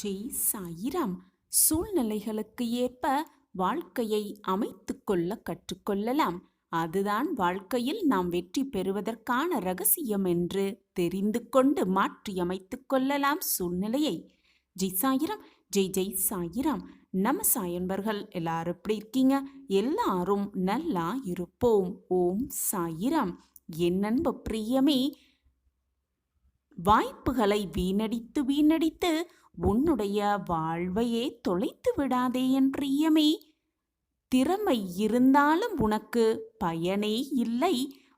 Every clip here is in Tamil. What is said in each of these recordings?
ஜெய் சாயிராம். சூழ்நிலைகளுக்கு ஏற்ப வாழ்க்கையை அமைத்துக்கொள்ள கற்றுக்கொள்ளலாம். அதுதான் வாழ்க்கையில் நாம் வெற்றி பெறுவதற்கான ரகசியம் என்று தெரிந்து கொண்டு மாற்றியமைத்துக் கொள்ளலாம் சூழ்நிலையை. ஜெய் சாயிராம். ஜெய் ஜெய் சாயிராம். நம்ம சாயன்பர்கள் எல்லாரும் எப்படி இருக்கீங்க? எல்லாரும் நல்லா இருப்போம். ஓம் சாயிராம். என் அன்பு பிரியமே, வாய்ப்புகளை வீணடித்து வீணடித்து உன்னுடைய வாழ்வையே தொலைத்து விடாதே என் பிரியமே. திறமை இருந்தாலும் உனக்கு பயனே இல்லை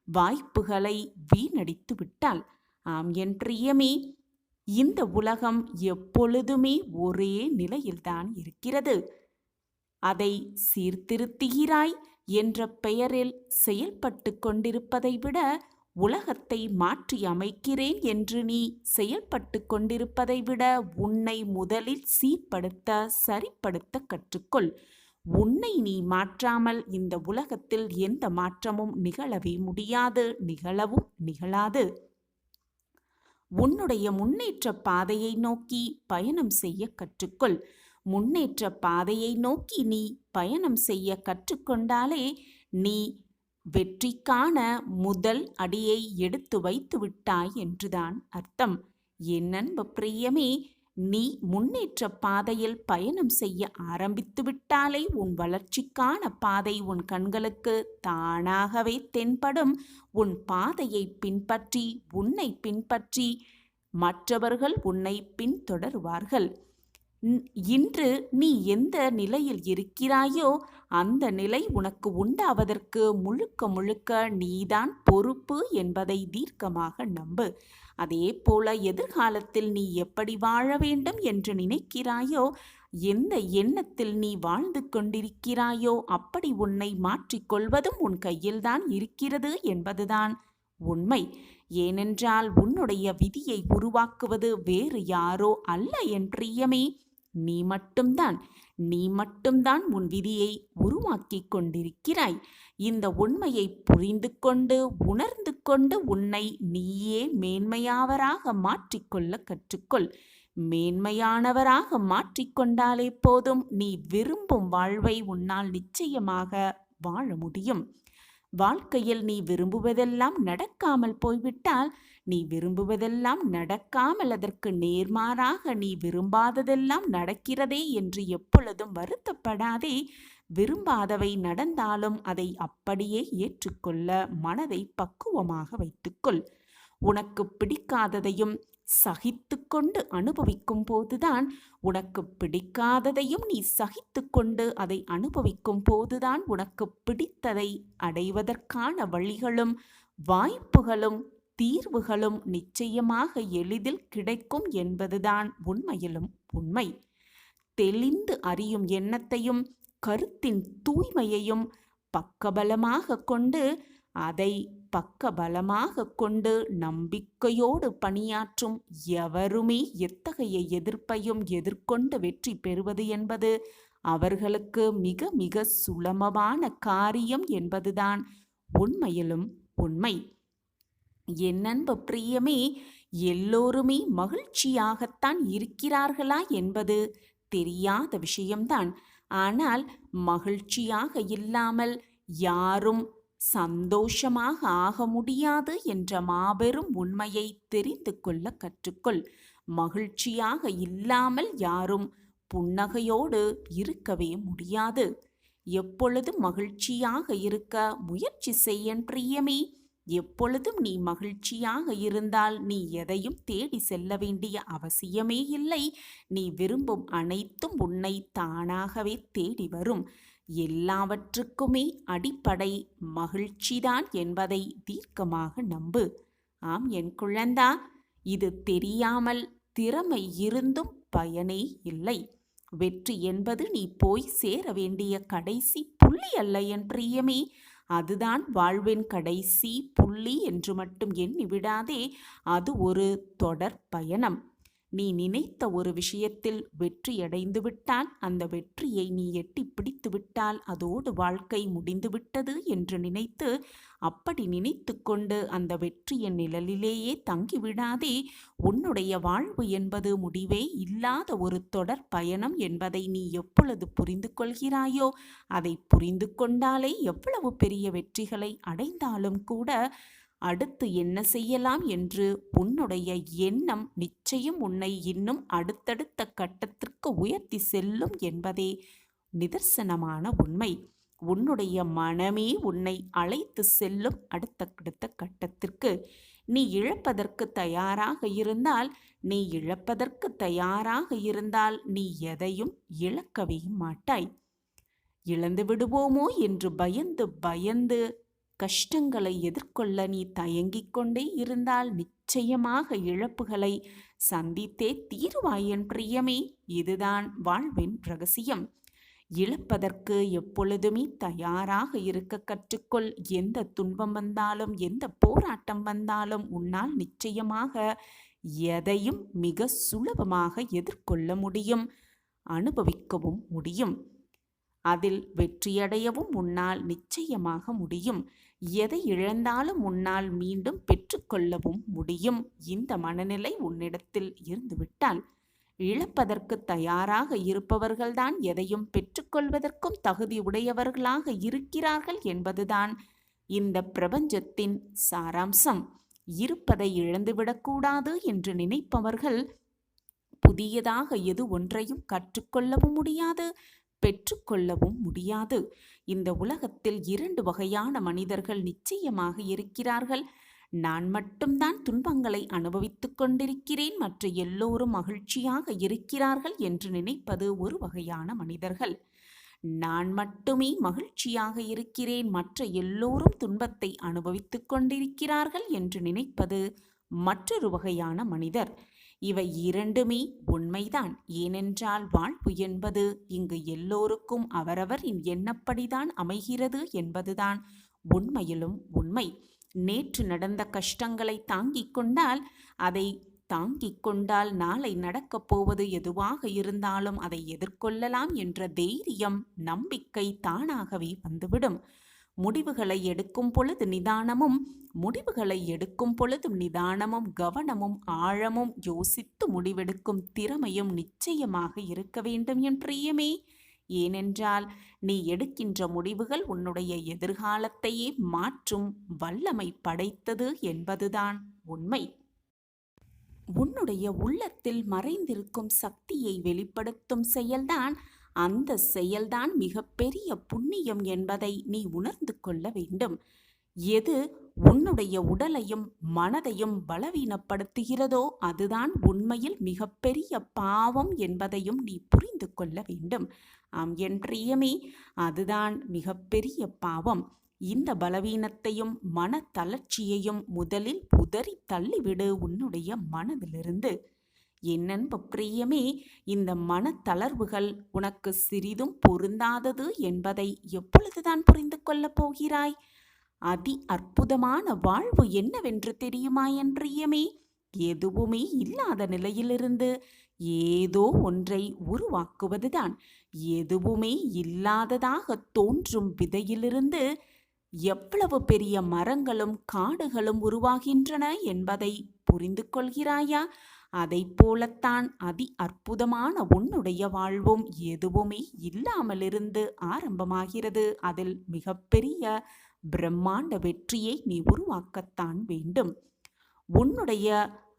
வாய்ப்புகளை வீணடித்து விட்டால். ஆம் என் பிரியமே, இந்த உலகம் எப்பொழுதுமே ஒரே நிலையில்தான் இருக்கிறது. அதை சீர்திருத்துகிறாய் என்ற பெயரில் செயல்பட்டு கொண்டிருப்பதை விட உலகத்தை மாற்றி அமைக்கிறேன் என்று நீ செயல்பட்டு கொண்டிருப்பதை விட உன்னை முதலில் சீர்படுத்த சரிப்படுத்த கற்றுக்கொள். உன்னை நீ மாற்றாமல் இந்த உலகத்தில் எந்த மாற்றமும் நிகழவே முடியாது, நிகழவும் நிகழாது. உன்னுடைய முன்னேற்ற பாதையை நோக்கி பயணம் செய்ய கற்றுக்கொள். முன்னேற்ற பாதையை நோக்கி நீ பயணம் செய்ய கற்றுக்கொண்டாலே நீ வெற்றிக்கான முதல் அடியை எடுத்து வைத்து விட்டாய் என்றுதான் அர்த்தம். என் அன்பு பிரியமே, நீ முன்னேற்ற பாதையில் பயணம் செய்ய ஆரம்பித்து விட்டாலே உன் வளர்ச்சிக்கான பாதை உன் கண்களுக்கு தானாகவே தென்படும். உன் பாதையை பின்பற்றி உன்னை பின்பற்றி மற்றவர்கள் உன்னை பின்தொடருவார்கள். இன்று நீ எந்த நிலையில் இருக்கிறாயோ அந்த நிலை உனக்கு உண்டாவதற்கு முழுக்க முழுக்க நீதான் பொறுப்பு என்பதை தீர்க்கமாக நம்பு. அதே போல எதிர்காலத்தில் நீ எப்படி வாழ வேண்டும் என்று நினைக்கிறாயோ, எந்த எண்ணத்தில் நீ வாழ்ந்து கொண்டிருக்கிறாயோ அப்படி உன்னை மாற்றிக்கொள்வதும் உன் கையில்தான் இருக்கிறது என்பதுதான் உண்மை. ஏனென்றால் உன்னுடைய விதியை உருவாக்குவது வேறு யாரோ அல்ல என் பிரியமே, நீ மட்டும்தான். நீ மட்டும்தான் உன் விதியை உருவாக்கி கொண்டிருக்கிறாய். இந்த உண்மையை புரிந்து கொண்டு உணர்ந்து கொண்டு உன்னை நீயே மேன்மையானவராக மாற்றிக்கொள்ள கற்றுக்கொள். மேன்மையானவராக மாற்றிக்கொண்டாலே போதும், நீ விரும்பும் வாழ்வை உன்னால் நிச்சயமாக வாழ முடியும். வாழ்க்கையில் நீ விரும்புவதெல்லாம் நடக்காமல் போய்விட்டால், நீ விரும்புவதெல்லாம் நடக்காமல் அதற்கு நேர்மாறாக நீ விரும்பாததெல்லாம் நடக்கிறதே என்று எப்பொழுதும் வருத்தப்படாதே. விரும்பாதவை நடந்தாலும் அதை அப்படியே ஏற்றுக்கொள்ள மனதை பக்குவமாக வைத்துக்கொள். உனக்கு பிடிக்காததையும் சகித்து கொண்டு அனுபவிக்கும் போதுதான், உனக்கு பிடிக்காததையும் நீ சகித்து கொண்டு அதை அனுபவிக்கும் போதுதான் உனக்கு பிடித்ததை அடைவதற்கான வழிகளும் வாய்ப்புகளும் தீர்வுகளும் நிச்சயமாக எளிதில் கிடைக்கும் என்பதுதான் உண்மையிலும் உண்மை. தெளிந்து அறியும் எண்ணத்தையும் கருத்தின் தூய்மையையும் பக்கபலமாக கொண்டு அதை பக்கபலமாக கொண்டு நம்பிக்கையோடு பணியாற்றும் எவருமே எத்தகைய எதிர்ப்பையும் எதிர்கொண்டு வெற்றி பெறுவது என்பது அவர்களுக்கு மிக மிக சுலபமான காரியம் என்பதுதான் உண்மையிலும் உண்மை. என் அன்பு பிரியமே, எல்லோருமே மகிழ்ச்சியாகத்தான் இருக்கிறார்களா என்பது தெரியாத விஷயம்தான். ஆனால் மகிழ்ச்சியாக இல்லாமல் யாரும் சந்தோஷமாக ஆக முடியாது என்ற மாபெரும் உண்மையை தெரிந்து கொள்ள கற்றுக்கொள். மகிழ்ச்சியாக இல்லாமல் யாரும் புன்னகையோடு இருக்கவே முடியாது. எப்பொழுதும் மகிழ்ச்சியாக இருக்க முயற்சி செய்ய பிரியமே. எப்பொழுதும் நீ மகிழ்ச்சியாக இருந்தால் நீ எதையும் தேடி செல்ல வேண்டிய அவசியமே இல்லை. நீ விரும்பும் அனைத்தும் உன்னை தானாகவே தேடி வரும். எல்லாவற்றுக்குமே அடிப்படை மகிழ்ச்சிதான் என்பதை தீர்க்கமாக நம்பு. ஆம் என் குழந்தா, இது தெரியாமல் திறமை இருந்தும் பயனே இல்லை. வெற்றி என்பது நீ போய் சேர வேண்டிய கடைசி புள்ளி அல்ல என் பிரியமே. அதுதான் வாழ்வின் கடைசி புள்ளி என்று மட்டும் எண்ணி விடாதே. அது ஒரு தொடர் பயணம். நீ நினைத்த ஒரு விஷயத்தில் வெற்றியடைந்து விட்டால், அந்த வெற்றியை நீ எட்டி பிடித்து விட்டால் அதோடு வாழ்க்கை முடிந்துவிட்டது என்று நினைத்து, அப்படி நினைத்து கொண்டு அந்த வெற்றியின் நிழலிலேயே தங்கிவிடாதே. உன்னுடைய வாழ்வு என்பது முடிவே இல்லாத ஒரு தொடர் பயணம் என்பதை நீ எப்பொழுது புரிந்து கொள்கிறாயோ, அதை புரிந்து கொண்டாலே எவ்வளவு பெரிய வெற்றிகளை அடைந்தாலும் கூட அடுத்து என்ன செய்யலாம் என்று உன்னுடைய எண்ணம் நிச்சயம் உன்னை இன்னும் அடுத்தடுத்த கட்டத்திற்கு உயர்த்தி செல்லும் என்பதே நிதர்சனமான உண்மை. உன்னுடைய மனமே உன்னை அழைத்து செல்லும் அடுத்த கட்டத்திற்கு. நீ இழப்பதற்கு தயாராக இருந்தால் நீ எதையும் இழக்கவே மாட்டாய். இழந்து விடுவோமோ என்று பயந்து கஷ்டங்களை எதிர்கொள்ள நீ தயங்கிக் கொண்டே இருந்தால் நிச்சயமாக இழப்புகளை சந்தித்தே தீருவாய் என் பிரியமே. இதுதான் வாழ்வின் ரகசியம். இழப்பதற்கு எப்பொழுதுமே தயாராக இருக்க கற்றுக்கொள். எந்த துன்பம் வந்தாலும், எந்த போராட்டம் வந்தாலும் உன்னால் நிச்சயமாக எதையும் மிக சுலபமாக எதிர்கொள்ள முடியும், அனுபவிக்கவும் முடியும். அதில் வெற்றியடையவும் உன்னால் நிச்சயமாக முடியும். எதை இழந்தாலும் உன்னால் மீண்டும் பெற்றுக்கொள்ளவும் முடியும். இந்த மனநிலை உன்னிடத்தில் இருந்துவிட்டால், இழப்பதற்கு தயாராக இருப்பவர்கள்தான் எதையும் பெற்றுக்கொள்வதற்கும் தகுதி உடையவர்களாக இருக்கிறார்கள் என்பதுதான் இந்த பிரபஞ்சத்தின் சாராம்சம். இருப்பதை இழந்துவிடக்கூடாது என்று நினைப்பவர்கள் புதியதாக எது ஒன்றையும் கற்றுக்கொள்ளவும் முடியாது, பெற்றுக்கொள்ளவும் முடியாது. இந்த உலகத்தில் 2 வகையான மனிதர்கள் நிச்சயமாக இருக்கிறார்கள். நான் மட்டும்தான் துன்பங்களை அனுபவித்துக் கொண்டிருக்கிறேன், மற்ற எல்லோரும் மகிழ்ச்சியாக இருக்கிறார்கள் என்று நினைப்பது ஒரு வகையான மனிதர்கள். நான் மட்டுமே மகிழ்ச்சியாக இருக்கிறேன், மற்ற எல்லோரும் துன்பத்தை அனுபவித்துக் கொண்டிருக்கிறார்கள் என்று நினைப்பது மற்றொரு வகையான மனிதர். இவை 2மே உண்மைதான். ஏனென்றால் வாழ்வு என்பது இங்கு எல்லோருக்கும் அவரவரின் எண்ணப்படிதான் அமைகிறது என்பதுதான் உண்மையிலும் உண்மை. நேற்று நடந்த கஷ்டங்களை தாங்கிக் கொண்டால் நாளை நடக்கப் போவது எதுவாக இருந்தாலும் அதை எதிர்கொள்ளலாம் என்ற தைரியம், நம்பிக்கை தானாகவே வந்துவிடும். முடிவுகளை எடுக்கும் பொழுது நிதானமும் கவனமும் ஆழமும் யோசித்து முடிவெடுக்கும் திறமையும் நிச்சயமாக இருக்க வேண்டும் என் பிரியமே. ஏனென்றால் நீ எடுக்கின்ற முடிவுகள் உன்னுடைய எதிர்காலத்தையே மாற்றும் வல்லமை படைத்தது என்பதுதான் உண்மை. உன்னுடைய உள்ளத்தில் மறைந்திருக்கும் சக்தியை வெளிப்படுத்தும் செயல்தான், அந்த செயல்தான் மிகப்பெரிய புண்ணியம் என்பதை நீ உணர்ந்து கொள்ள வேண்டும். எது உன்னுடைய உடலையும் மனதையும் பலவீனப்படுத்துகிறதோ அதுதான் உண்மையில் மிகப்பெரிய பாவம் என்பதையும் நீ புரிந்து கொள்ள வேண்டும். ஆம் என் பிரியமே, அதுதான் மிகப்பெரிய பாவம். இந்த பலவீனத்தையும் மன தளர்ச்சியையும் முதலில் உதறி தள்ளிவிடு உன்னுடைய மனதிலிருந்து. என் அன்பு பிரியமே, இந்த மனத்தளர்வுகள் உனக்கு சிறிதும் பொருந்தாதது என்பதை எப்பொழுதுதான் புரிந்து கொள்ளப் போகிறாய்? அதி அற்புதமான வாழ்வு என்னவென்று தெரியுமா என் பிரியமே? எதுவுமே இல்லாத நிலையிலிருந்து ஏதோ ஒன்றை உருவாக்குவதுதான். எதுவுமே இல்லாததாக தோன்றும் விதையிலிருந்து எவ்வளவு பெரிய மரங்களும் காடுகளும் உருவாகின்றன என்பதை புரிந்து கொள்கிறாயா? அதை போலத்தான் அதி அற்புதமான உன்னுடைய வாழ்வும் எதுவுமே இல்லாமலிருந்து ஆரம்பமாகிறது. அதில் மிகப்பெரிய பிரம்மாண்ட வெற்றியை நீ உருவாக்கத்தான் வேண்டும். உன்னுடைய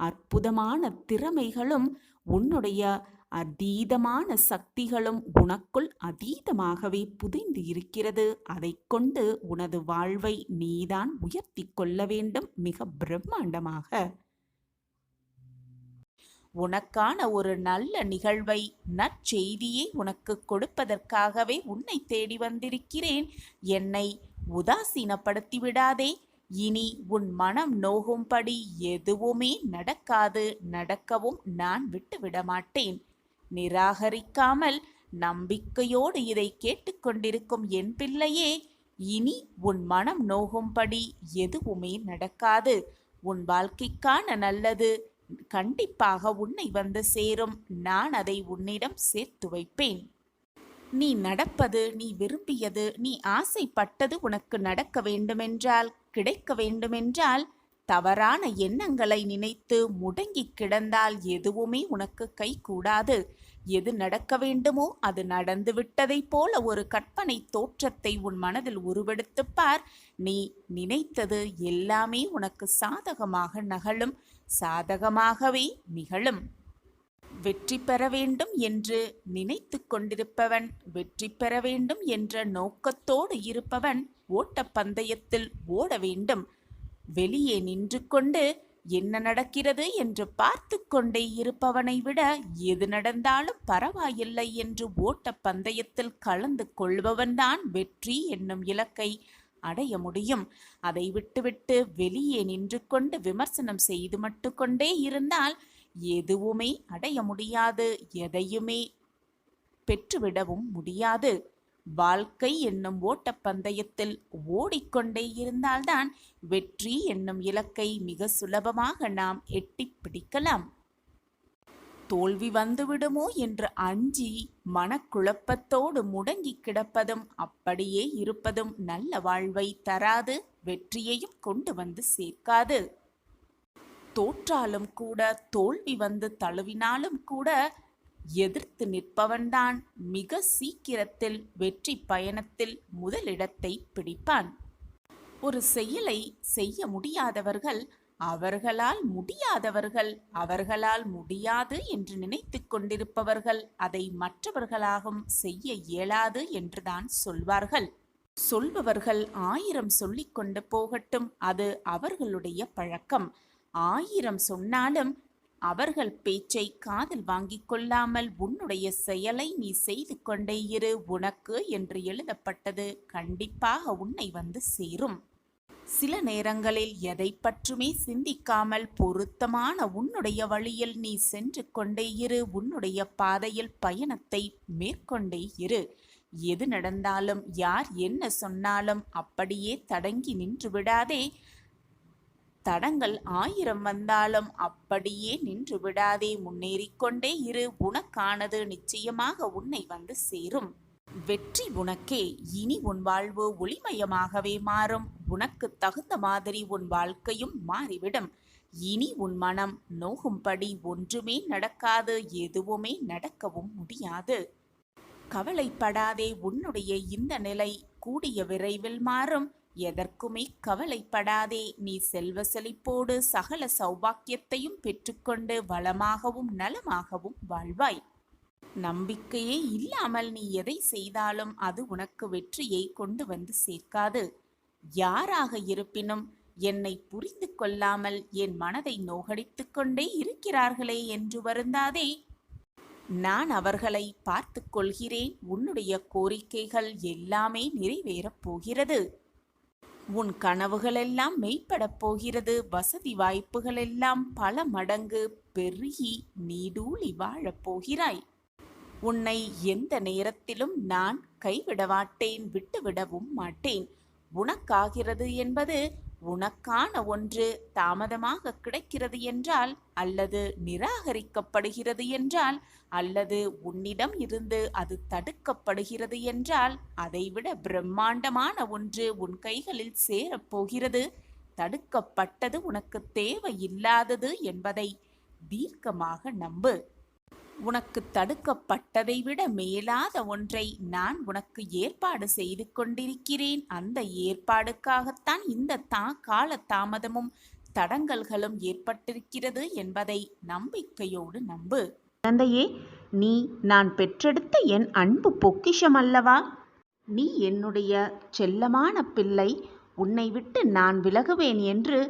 அற்புதமான திறமைகளும் உன்னுடைய அதீதமான சக்திகளும் உனக்குள் அதீதமாகவே புதைந்து இருக்கிறது. அதை கொண்டு உனது வாழ்வை நீதான் உயர்த்தி கொள்ள வேண்டும், மிக பிரம்மாண்டமாக. உனக்கான ஒரு நல்ல நிகழ்வை, நற்செய்தியை உனக்கு கொடுப்பதற்காகவே உன்னை தேடி வந்திருக்கிறேன். என்னை உதாசீனப்படுத்தி விடாதே. இனி உன் மனம் நோகும்படி எதுவுமே நடக்காது, நடக்கவும் நான் விட்டுவிட மாட்டேன். நிராகரிக்காமல் நம்பிக்கையோடு இதை கேட்டுக்கொண்டிருக்கும் என் பிள்ளையே, இனி உன் மனம் நோகும்படி எதுவுமே நடக்காது. உன் வாழ்க்கைக்கான நல்லது கண்டிப்பாக உன்னை வந்து சேரும். நான் அதை உன்னிடம் சேர்த்து வைப்பேன். நீ நடப்பது, நீ விரும்பியது, நீ ஆசைப்பட்டது உனக்கு நடக்க வேண்டுமென்றால், கிடைக்க வேண்டுமென்றால், தவறான எண்ணங்களை நினைத்து முடங்கி கிடந்தால் எதுவுமே உனக்கு கைகூடாது. எது நடக்க வேண்டுமோ அது நடந்து விட்டதைப் போல ஒரு கற்பனை தோற்றத்தை உன் மனதில் உருவெடுத்துப் பார். நீ நினைத்தது எல்லாமே உனக்கு சாதகமாக நகழும், சாதகமாகவே நிகழும். வெற்றி பெற வேண்டும் என்று நினைத்து கொண்டிருப்பவன், வெற்றி பெற வேண்டும் என்ற நோக்கத்தோடு இருப்பவன் ஓட்டப்பந்தயத்தில் ஓட வேண்டும். வெளியே நின்று கொண்டு என்ன நடக்கிறது என்று பார்த்து கொண்டே இருப்பவனை விட எது நடந்தாலும் பரவாயில்லை என்று ஓட்டப்பந்தயத்தில் கலந்து கொள்பவன்தான் வெற்றி என்னும் இலக்கை அடைய முடியும். அதை விட்டுவிட்டு வெளியே நின்று கொண்டு விமர்சனம் செய்து மட்டு கொண்டே இருந்தால் எதுவுமே அடைய முடியாது, எதையுமே பெற்றுவிடவும் முடியாது. வாழ்க்கை என்னும் ஓட்டப்பந்தயத்தில் ஓடிக்கொண்டே இருந்தால்தான் வெற்றி என்னும் இலக்கை மிக சுலபமாக நாம் எட்டிப் பிடிக்கலாம். தோல்வி வந்துவிடுமோ என்று அஞ்சி மனக்குழப்பத்தோடு முடங்கி கிடப்பதும் அப்படியே இருப்பதும் நல்ல வாழ்வை தராது, வெற்றியையும் கொண்டு வந்து சேர்க்காது. தோற்றாலும் கூட, தோல்வி வந்து தழுவினாலும் கூட எதிர்த்து நிற்பவன்தான் மிக சீக்கிரத்தில் வெற்றி பயணத்தில் முதலிடத்தை பிடிப்பான். ஒரு செயலை செய்ய முடியாதவர்கள் அவர்களால் முடியாது என்று நினைத்து கொண்டிருப்பவர்கள் அதை மற்றவர்களாகவும் செய்ய இயலாது என்றுதான் சொல்வார்கள். சொல்பவர்கள் 1000 சொல்லிக் கொண்டு போகட்டும், அது அவர்களுடைய பழக்கம். 1000 சொன்னாலும் அவர்கள் பேச்சை காதில் வாங்கிக் கொள்ளாமல் உன்னுடைய செயலை நீ செய்து கொண்டே இரு. உனக்கு என்று எழுதப்பட்டது கண்டிப்பாக உன்னை வந்து சேரும். சில நேரங்களில் எதை பற்றுமே சிந்திக்காமல் பொருத்தமான உன்னுடைய வழியில் நீ சென்று கொண்டே இரு. உன்னுடைய பாதையில் பயணத்தை மேற்கொண்டே இரு. எது நடந்தாலும், யார் என்ன சொன்னாலும் அப்படியே தடங்கி நின்று விடாதே. தடங்கள் 1000 வந்தாலும் அப்படியே நின்று விடாதே. முன்னேறிக்கொண்டே இரு. உனக்கானது நிச்சயமாக உன்னை வந்து சேரும். வெற்றி உனக்கே. இனி உன் வாழ்வு ஒளிமயமாகவே மாறும். உனக்கு தகுந்த மாதிரி உன் வாழ்க்கையும் மாறிவிடும். இனி உன் மனம் நோகும்படி ஒன்றுமே நடக்காது, எதுவுமே நடக்கவும் முடியாது. கவலைப்படாதே. உன்னுடைய இந்த நிலை கூடிய விரைவில் மாறும். எதற்குமே கவலைப்படாதே. நீ செல்வ செழிப்போடு சகல சௌபாக்கியத்தையும் பெற்றுக்கொண்டு வளமாகவும் நலமாகவும் வாழ்வாய். நம்பிக்கையே இல்லாமல் நீ எதை செய்தாலும் அது உனக்கு வெற்றியை கொண்டு வந்து சேர்க்காது. யாராக இருப்பினும் என்னை புரிந்து கொள்ளாமல் என் மனதை நோகடித்து கொண்டே இருக்கிறார்களே என்று வருந்தாதே. நான் அவர்களை பார்த்து கொள்கிறேன். உன்னுடைய கோரிக்கைகள் எல்லாமே நிறைவேறப் போகிறது. உன் கனவுகளெல்லாம் மெய்ப்படப் போகிறது. வசதி வாய்ப்புகளெல்லாம் பல மடங்கு பெருகி நீடூழி வாழப் போகிறாய். உன்னை எந்த நேரத்திலும் நான் கைவிட மாட்டேன், விட்டுவிடவும் மாட்டேன். உனக்காகிறது என்பது, உனக்கான ஒன்று தாமதமாக கிடைக்கிறது என்றால், அல்லது நிராகரிக்கப்படுகிறது என்றால், அல்லது உன்னிடம் இருந்து அது தடுக்கப்படுகிறது என்றால், அதைவிட பிரம்மாண்டமான ஒன்று உன் கைகளில் சேரப்போகிறது. தடுக்கப்பட்டது உனக்கு தேவையில்லாதது என்பதை தீர்க்கமாக நம்பு. உனக்கு தடுக்கப்பட்டதை விட மேலாத ஒன்றை நான் உனக்கு ஏற்பாடு செய்து கொண்டிருக்கிறேன். அந்த ஏற்பாடுக்காகத்தான் இந்த கால தாமதமும் தடங்கல்களும் ஏற்பட்டிருக்கிறது என்பதை நம்பிக்கையோடு நம்பு. குழந்தையே, நீ நான் பெற்றெடுத்த என் அன்பு பொக்கிஷம் அல்லவா? நீ என்னுடைய செல்லமான பிள்ளை. உன்னை விட்டு நான் விலகுவேன் என்று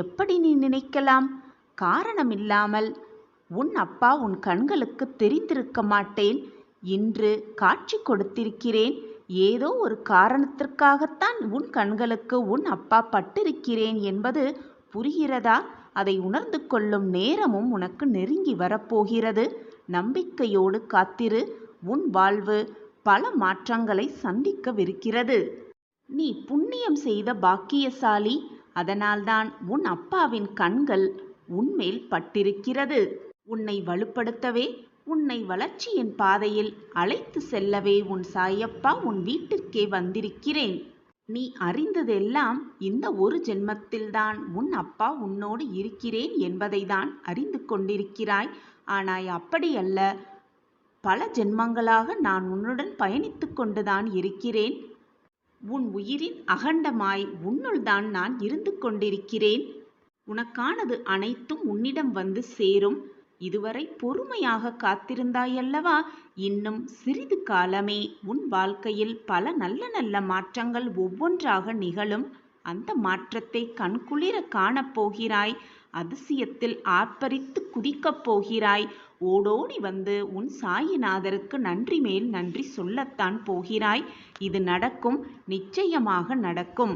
எப்படி நீ நினைக்கலாம்? காரணமில்லாமல் உன் அப்பா உன் கண்களுக்கு தெரிந்திருக்க மாட்டேன். இன்று காட்சி கொடுத்திருக்கிறேன். ஏதோ ஒரு காரணத்திற்காகத்தான் உன் கண்களுக்கு உன் அப்பா பட்டிருக்கிறேன் என்பது புரிகிறதா? அதை உணர்ந்து கொள்ளும் நேரமும் உனக்கு நெருங்கி வரப்போகிறது. நம்பிக்கையோடு காத்திரு. உன் வாழ்வு பல மாற்றங்களை சந்திக்கவிருக்கிறது. நீ புண்ணியம் செய்த பாக்கியசாலி. அதனால்தான் உன் அப்பாவின் கண்கள் உன்மேல் பட்டிருக்கிறது. உன்னை வலுப்படுத்தவே, உன்னை வளர்ச்சியின் பாதையில் அழைத்து செல்லவே உன் சாயப்பா உன் வீட்டிற்கே வந்திருக்கிறேன். நீ அறிந்ததெல்லாம் இந்த ஒரு ஜென்மத்தில்தான் உன் அப்பா உன்னோடு இருக்கிறேன் என்பதைதான் அறிந்து கொண்டிருக்கிறாய். ஆனால் அப்படியல்ல, பல ஜென்மங்களாக நான் உன்னுடன் பயணித்து கொண்டுதான் இருக்கிறேன். உன் உயிரின் அகண்டமாய் உன்னுள் தான் நான் இருந்து கொண்டிருக்கிறேன். உனக்கானது அனைத்தும் உன்னிடம் வந்து சேரும். இதுவரை பொறுமையாக காத்திருந்தாயல்லவா? இன்னும் சிறிது காலமே உன் வாழ்க்கையில் பல நல்ல நல்ல மாற்றங்கள் ஒவ்வொன்றாக நிகழும். அந்த மாற்றத்தை கண்குளிர காணப்போகிறாய். அதிசயத்தில் ஆர்ப்பரித்து குதிக்கப் போகிறாய். ஓடோடி வந்து உன் சாயிநாதருக்கு நன்றி மேல் நன்றி சொல்லத்தான் போகிறாய். இது நடக்கும், நிச்சயமாக நடக்கும்.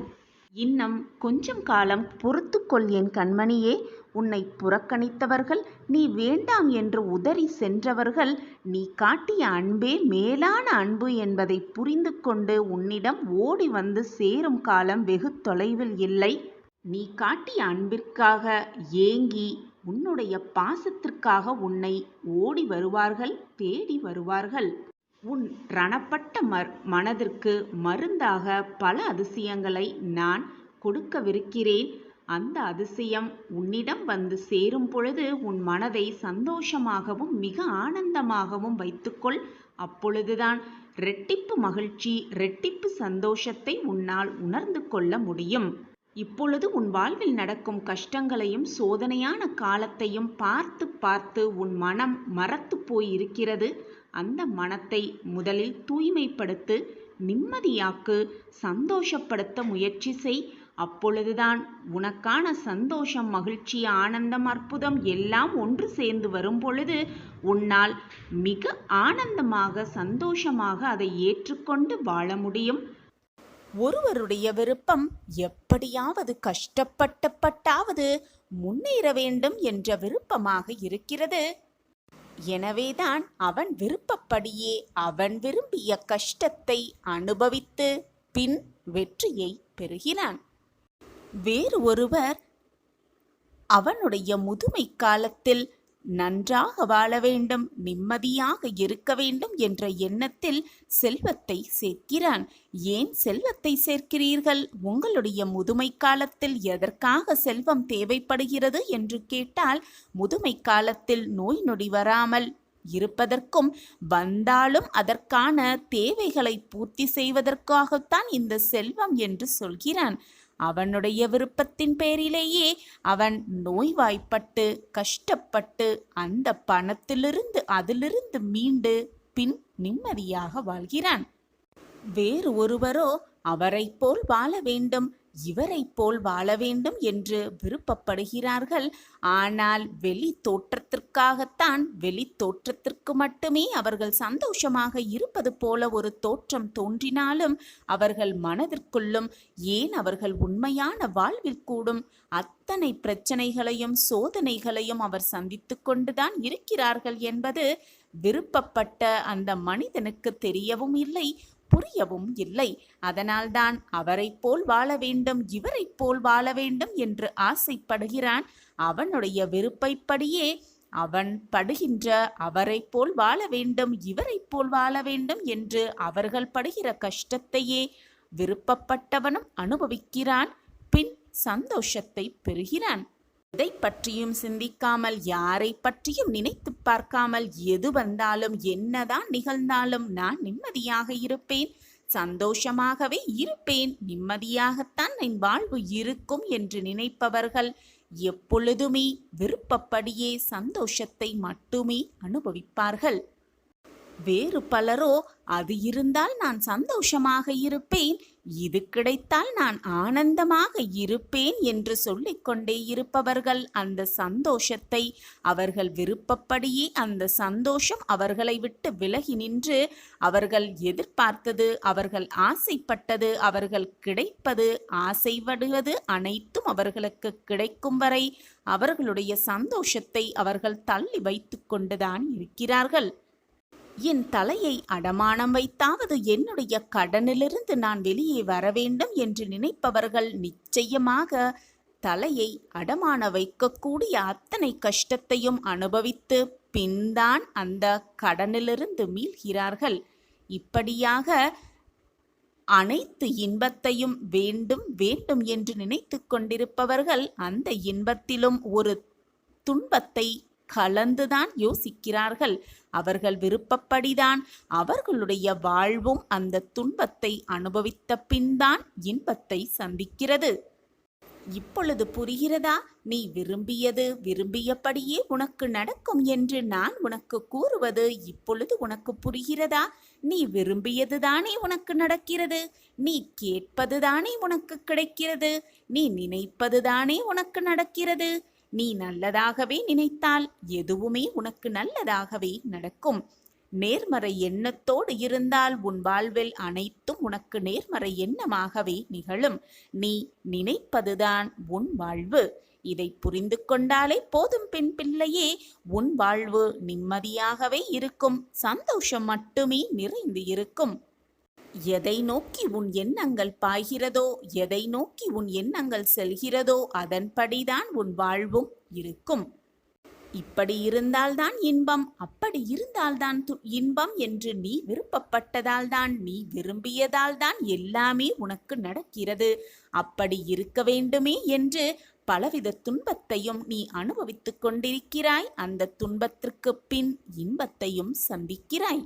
இன்னும் கொஞ்சம் காலம் பொறுத்துக்கொள் என் கண்மணியே. உன்னை புறக்கணித்தவர்கள், நீ வேண்டாம் என்று உதறி சென்றவர்கள், நீ காட்டிய அன்பே மேலான அன்பு என்பதை புரிந்து கொண்டு உன்னிடம் ஓடி வந்து சேரும் காலம் வெகு தொலைவில் இல்லை. நீ காட்டிய அன்பிற்காக ஏங்கி, உன்னுடைய பாசத்திற்காக உன்னை ஓடி வருவார்கள், தேடி வருவார்கள். உன் ரணப்பட்ட மனதிற்கு மருந்தாக பல அதிசயங்களை நான் கொடுக்கவிருக்கிறேன். அந்த அதிசயம் உன்னிடம் வந்து சேரும் பொழுது உன் மனதை சந்தோஷமாகவும் மிக ஆனந்தமாகவும் வைத்துக்கொள். அப்பொழுதுதான் இரட்டிப்பு மகிழ்ச்சி, இரட்டிப்பு சந்தோஷத்தை உன்னால் உணர்ந்து கொள்ள முடியும். இப்பொழுது உன் வாழ்வில் நடக்கும் கஷ்டங்களையும் சோதனையான காலத்தையும் பார்த்து பார்த்து உன் மனம் மறத்து போயிருக்கிறது. அந்த மனத்தை முதலில் தூய்மைப்படுத்து, நிம்மதியாக்கு, சந்தோஷப்படுத்த முயற்சி செய். அப்பொழுதுதான் உனக்கான சந்தோஷம், மகிழ்ச்சி, ஆனந்தம், அற்புதம் எல்லாம் ஒன்று சேர்ந்து வரும் பொழுது உன்னால் மிக ஆனந்தமாக சந்தோஷமாக அதை ஏற்றுக்கொண்டு வாழ முடியும். ஒருவருடைய விருப்பம் எப்படியாவது கஷ்டப்பட்டாவது முன்னேற வேண்டும் என்ற விருப்பமாக இருக்கிறது. எனவேதான் அவன் விருப்பப்படியே அவன் விரும்பிய கஷ்டத்தை அனுபவித்து பின் வெற்றியை பெறுகிறான். வேறு ஒருவர் அவனுடைய முதுமை காலத்தில் நன்றாக வாழ வேண்டும், நிம்மதியாக இருக்க வேண்டும் என்ற எண்ணத்தில் செல்வத்தை சேர்க்கிறான். ஏன் செல்வத்தை சேர்க்கிறீர்கள்? உங்களுடைய முதுமை காலத்தில் எதற்காக செல்வம் தேவைப்படுகிறது என்று கேட்டால், முதுமை காலத்தில் நோய் நொடி வராமல் இருப்பதற்கும், வந்தாலும் அதற்கான தேவைகளை பூர்த்தி செய்வதற்காகத்தான் இந்த செல்வம் என்று சொல்கிறான். அவனுடைய விருப்பத்தின் பேரிலேயே அவன் நோய்வாய்ப்பட்டு கஷ்டப்பட்டு அந்த பணத்திலிருந்து அதிலிருந்து மீண்டு பின் நிம்மதியாக வாழ்கிறான். வேறு ஒருவரோ அவரைப் போல் வாழ வேண்டும், இவரைப் போல் வாழ வேண்டும் என்று விருப்பப்படுகிறார்கள். ஆனால் வெளி தோற்றத்திற்காகத்தான், வெளி தோற்றத்திற்கு மட்டுமே அவர்கள் சந்தோஷமாக இருப்பது போல ஒரு தோற்றம் தோன்றினாலும் அவர்கள் மனதிற்குள்ளும், ஏன் அவர்கள் உண்மையான வாழ்வில் கூடும் அத்தனை பிரச்சனைகளையும் சோதனைகளையும் அவர் சந்தித்து கொண்டுதான் இருக்கிறார்கள் என்பது விருப்பப்பட்ட அந்த மனிதனுக்கு தெரியவும் இல்லை, புரியவும் இல்லை. அதனால்தான் அவரைப் போல் வாழ வேண்டும், இவரைப் போல் வாழ வேண்டும் என்று ஆசைப்படுகிறான். அவனுடைய விருப்பப்படியே அவன் படுகின்ற அவரைப் போல் வாழ வேண்டும், இவரைப் போல் வாழ வேண்டும் என்று அவர்கள் படுகிற கஷ்டத்தையே விருப்பப்பட்டவனும் அனுபவிக்கிறான். பின் சந்தோஷத்தை பெறுகிறான். எதை பற்றியும் சிந்திக்காமல், யாரை பற்றியும் நினைத்து பார்க்காமல், எது வந்தாலும் என்னதான் நிகழ்ந்தாலும் நான் நிம்மதியாக இருப்பேன், சந்தோஷமாகவே இருப்பேன், நிம்மதியாகத்தான் என் வாழ்வு இருக்கும் என்று நினைப்பவர்கள் எப்பொழுதுமே விருப்பப்படியே சந்தோஷத்தை மட்டுமே அனுபவிப்பார்கள். வேறு பலரோ அது இருந்தால் நான் சந்தோஷமாக இருப்பேன், இது கிடைத்தால் நான் ஆனந்தமாக இருப்பேன் என்று சொல்லிக்கொண்டே இருப்பவர்கள் அந்த சந்தோஷத்தை அவர்கள் விருப்பப்படியே, அந்த சந்தோஷம் அவர்களை விட்டு விலகி நின்று அவர்கள் எதிர்பார்த்தது, அவர்கள் ஆசைப்பட்டது, அவர்கள் கிடைப்பது, ஆசைப்படுவது அனைத்தும் அவர்களுக்கு கிடைக்கும் வரை அவர்களுடைய சந்தோஷத்தை அவர்கள் தள்ளி வைத்து கொண்டுதான் இருக்கிறார்கள். என் தலையை அடமானம் வைத்தாவது என்னுடைய கடனிலிருந்து நான் வெளியே வர வேண்டும் என்று நினைப்பவர்கள் நிச்சயமாக தலையை அடமான வைக்கக்கூடிய அத்தனை கஷ்டத்தையும் அனுபவித்து பின்தான் அந்த கடனிலிருந்து மீள்கிறார்கள். இப்படியாக அனைத்து இன்பத்தையும் வேண்டும் வேண்டும் என்று நினைத்து கொண்டிருப்பவர்கள் அந்த இன்பத்திலும் ஒரு துன்பத்தை கலந்துதான் யோசிக்கிறார்கள். அவர்கள் விருப்பப்படிதான் அவர்களுடைய வாழ்வும் அந்த துன்பத்தை அனுபவித்த பின்தான் இன்பத்தை சந்திக்கிறது. இப்பொழுது புரிகிறதா? நீ விரும்பியபடியே உனக்கு நடக்கும் என்று நான் உனக்கு கூறுவது இப்பொழுது உனக்கு புரிகிறதா? நீ விரும்பியதுதானே உனக்கு நடக்கிறது. நீ கேட்பதுதானே உனக்கு கிடைக்கிறது. நீ நினைப்பதுதானே உனக்கு நடக்கிறது. நீ நல்லதாகவே நினைத்தால் எதுவுமே உனக்கு நல்லதாகவே நடக்கும். நேர்மறை எண்ணத்தோடு இருந்தால் உன் வாழ்வில் அனைத்தும் உனக்கு நேர்மறை எண்ணமாகவே நிகழும். நீ நினைப்பதுதான் உன் வாழ்வு. இதை புரிந்து கொண்டாலே போதும் பெண் பிள்ளையே, உன் வாழ்வு நிம்மதியாகவே இருக்கும். சந்தோஷம் மட்டுமே நிறைந்து இருக்கும். எதை நோக்கி உன் எண்ணங்கள் பாய்கிறதோ, எதை நோக்கி உன் எண்ணங்கள் செல்கிறதோ அதன்படிதான் உன் வாழ்வும் இருக்கும். இப்படி இருந்தால்தான் இன்பம், அப்படி இருந்தால்தான் இன்பம் என்று நீ விருப்பப்பட்டதால்தான், நீ விரும்பியதால்தான் எல்லாமே உனக்கு நடக்கிறது. அப்படி இருக்க வேண்டுமே என்று பலவித துன்பத்தையும் நீ அனுபவித்துக் கொண்டிருக்கிறாய். அந்த துன்பத்திற்கு பின் இன்பத்தையும் சந்திக்கிறாய்.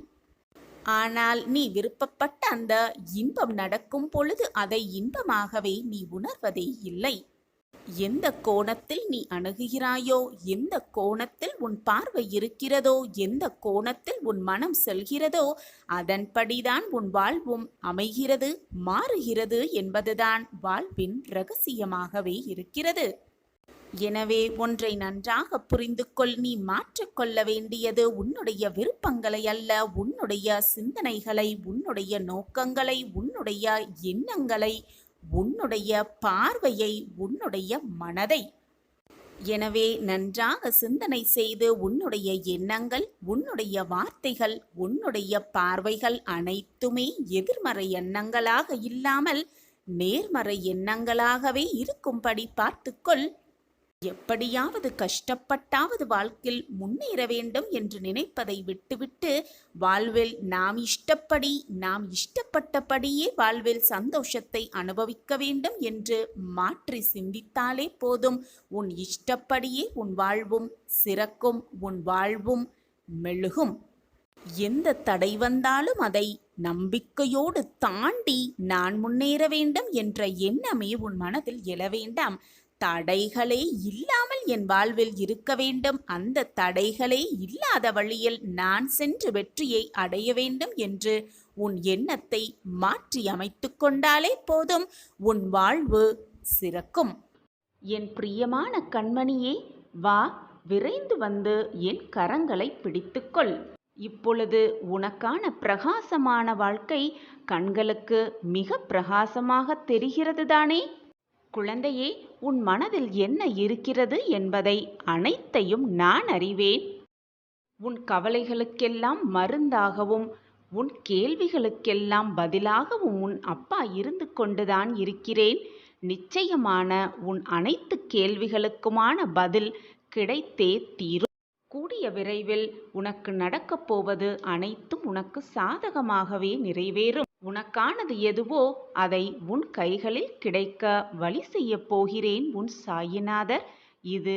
ஆனால் நீ விருப்பப்பட்ட அந்த இன்பம் நடக்கும் பொழுது அதை இன்பமாகவே நீ உணர்வதே இல்லை. எந்த கோணத்தில் நீ அணுகுகிறாயோ, எந்த கோணத்தில் உன் பார்வை இருக்கிறதோ, எந்த கோணத்தில் உன் மனம் செல்கிறதோ அதன்படிதான் உன் வாழ்வும் அமைகிறது, மாறுகிறது என்பதுதான் வாழ்வின் இரகசியமாகவே இருக்கிறது. எனவே ஒன்றை நன்றாக புரிந்து கொள். நீ மாற்றிக்கொள்ள வேண்டியது உன்னுடைய விருப்பங்களை அல்ல, உன்னுடைய சிந்தனைகளை, உன்னுடைய நோக்கங்களை, உன்னுடைய எண்ணங்களை, உன்னுடைய பார்வையை, உன்னுடைய மனதை. எனவே நன்றாக சிந்தனை செய்து உன்னுடைய எண்ணங்கள், உன்னுடைய வார்த்தைகள், உன்னுடைய பார்வைகள் அனைத்துமே எதிர்மறை எண்ணங்களாக இல்லாமல் நேர்மறை எண்ணங்களாகவே இருக்கும்படி பார்த்துக்கொள். எப்படியாவது கஷ்டப்பட்டாவது வாழ்க்கையில் முன்னேற வேண்டும் என்று நினைப்பதை விட்டுவிட்டு வாழ்வில் நாம் இஷ்டப்பட்டபடியே வாழ்வில் சந்தோஷத்தை அனுபவிக்க வேண்டும் என்று மாற்றி சிந்தித்தாலே போதும். உன் இஷ்டப்படியே உன் வாழ்வும் சிறக்கும், உன் வாழ்வும் மெழுகும். எந்த தடை வந்தாலும் அதை நம்பிக்கையோடு தாண்டி நான் முன்னேற வேண்டும் என்ற எண்ணமே உன் மனதில் எழ வேண்டாம். தடைகளே இல்லாமல் என் வாழ்வில் இருக்க வேண்டும், அந்த தடைகளே இல்லாத வழியில் நான் சென்று வெற்றியை அடைய வேண்டும் என்று உன் எண்ணத்தை மாற்றி அமைத்து கொண்டாலே போதும், உன் வாழ்வு சிறக்கும். என் பிரியமான கண்மணியே, வா, விரைந்து வந்து என் கரங்களை பிடித்துக்கொள். இப்பொழுது உனக்கான பிரகாசமான வாழ்க்கை கண்களுக்கு மிக பிரகாசமாக தெரிகிறது தானே? குழந்தையே, உன் மனதில் என்ன இருக்கிறது என்பதை அனைத்தையும் நான் அறிவேன். உன் கவலைகளுக்கெல்லாம் மருந்தாகவும் உன் கேள்விகளுக்கெல்லாம் பதிலாகவும் உன் அப்பா இருந்து கொண்டுதான் இருக்கிறேன். நிச்சயமான உன் அனைத்து கேள்விகளுக்குமான பதில் கிடைத்தே தீரும். கூடிய விரைவில் உனக்கு நடக்கப் போவது அனைத்தும் உனக்கு சாதகமாகவே நிறைவேறும். உனக்கானது எதுவோ அதை உன் கைகளில் கிடைக்க வழி செய்ய போகிறேன் உன் சாயிநாதர். இது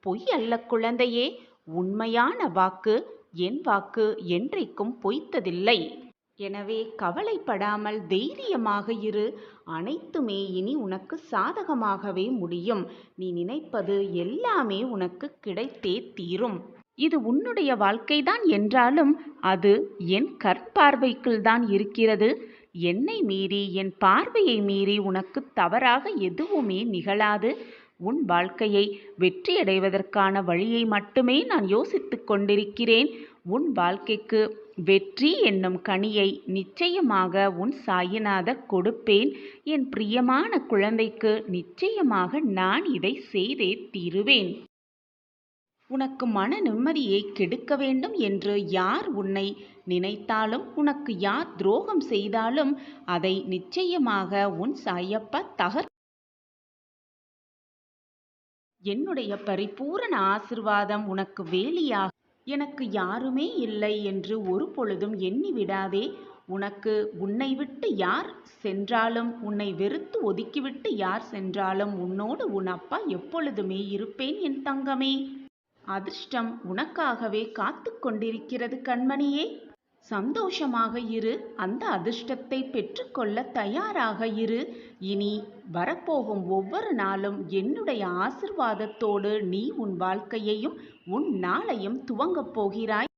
பொய் அல்ல குழந்தையே, உண்மையான வாக்கு. என் வாக்கு என்றைக்கும் பொய்த்ததில்லை. எனவே கவலைப்படாமல் தைரியமாக இரு. அனைத்துமே இனி உனக்கு சாதகமாகவே முடியும். நீ நினைப்பது எல்லாமே உனக்கு கிடைத்தே தீரும். இது உன்னுடைய வாழ்க்கைதான் என்றாலும் அது என் கற்பார்வைக்குள் தான் இருக்கிறது. என்னை மீறி, என் பார்வையை மீறி உனக்கு தவறாக எதுவுமே நிகழாது. உன் வாழ்க்கையை வெற்றியடைவதற்கான வழியை மட்டுமே நான் யோசித்துக் கொண்டிருக்கிறேன். உன் வாழ்க்கைக்கு வெற்றி என்னும் கனியை நிச்சயமாக உன் சாயிநாதர் கொடுப்பேன். என் பிரியமான குழந்தைக்கு நிச்சயமாக நான் இதை செய்தே தீருவேன். உனக்கு மன நிம்மதியை கெடுக்க வேண்டும் என்று யார் உன்னை நினைத்தாலும், உனக்கு யார் துரோகம் செய்தாலும் அதை நிச்சயமாக உன் சாயப்பா என்னுடைய பரிபூரண ஆசிர்வாதம் உனக்கு வேலியாக. எனக்கு யாருமே இல்லை என்று ஒரு பொழுதும் எண்ணி விடாதே. உனக்கு உன்னை விட்டு யார் சென்றாலும், உன்னை வெறுத்து ஒதுக்கிவிட்டு யார் சென்றாலும் உன்னோடு உன் அப்பா எப்பொழுதுமே இருப்பேன் என் தங்கமே. அதிர்ஷ்டம் உனக்காகவே காத்து கொண்டிருக்கிறது கண்மணியே. சந்தோஷமாக இரு. அந்த அதிர்ஷ்டத்தை பெற்றுக்கொள்ள தயாராக இரு. இனி வரப்போகும் ஒவ்வொரு நாளும் என்னுடைய ஆசிர்வாதத்தோடு நீ உன் வாழ்க்கையையும் உன் நாளையும் துவங்கப் போகிறாய்.